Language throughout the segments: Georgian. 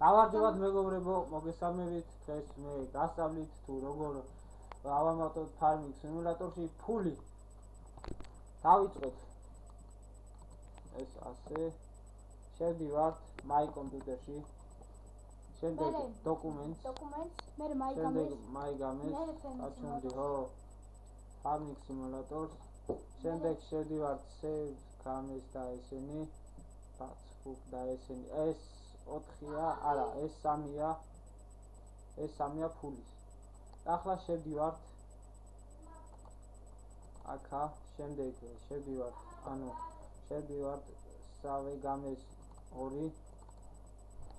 გამარჯობათ მეგობრებო, მოგესალმებით. დღეს მე გასწავლით თუ როგორ ავამატოთ ფარმინგ სიმულატორში ფული. დავიწყოთ. ეს ასე. შევდივართ my computer-ში. შემდეგ documents, მე my games, აცნობდი ხო? Farming simulators. შემდეგ შევდივართ save games და ესენი, Facebook და ესენი. ეს 4-ია, არა, ეს 3-ია. ეს 3-ია ფულის. ახლა შევდივართ აქა, შემდეგ შევდივართ, შევდივართ save games 2.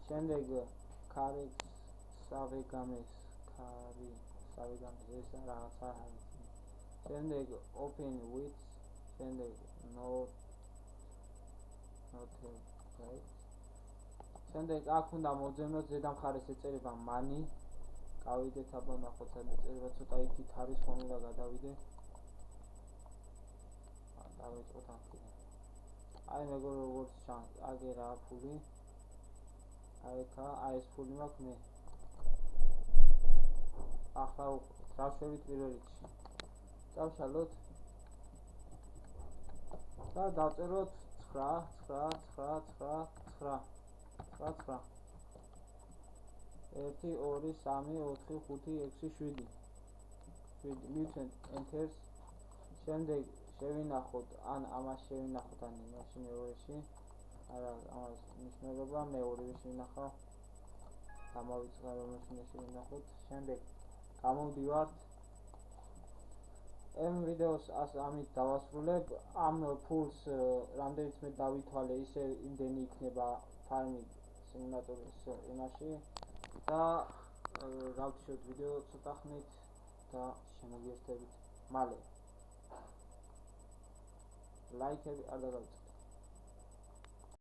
შემდეგ correct save games ეს რაღაცა არის. შემდეგ open with, შემდეგ not right. შემდეგ აქ უნდა მოძებნოთ ზედა მხარეს ეწერება money. გავიდეთ აბა ნახოთ სადაც ეწერება ცოტა იქით არის ხოლმე და გადავიდე. დავიწყოთ აქედან. აი მეგობრებო როგორც ჩანს, აგერა ფული. აი ეს ფული მაქვს მე. ახლა დავშევით პირველ რიგში. დავშალოთ და დავწეროთ 9 1 2 3 4 5 6 7 მივცემ enter. შემდეგ შევინახოთ, ან ამას შევინახოთ, ან იმაში მეორეში. არა, ამას მნიშვნელობა მეორეში შევინახავ. გამოვიწყდა რომელში უნდა შევინახოთ. შემდეგ გამოვდივართ. ამ ვიდეოს ამით დავასრულებ. ამ ფულს რამდენიც მე დავითვალე, ისე იმდენი იქნება farming simulator-ის იმაში და გავჩვენოთ ვიდეო ცოტა ხნით და შემოგიერთებით მალე. ლაიქები არ დაგავიწყდეთ.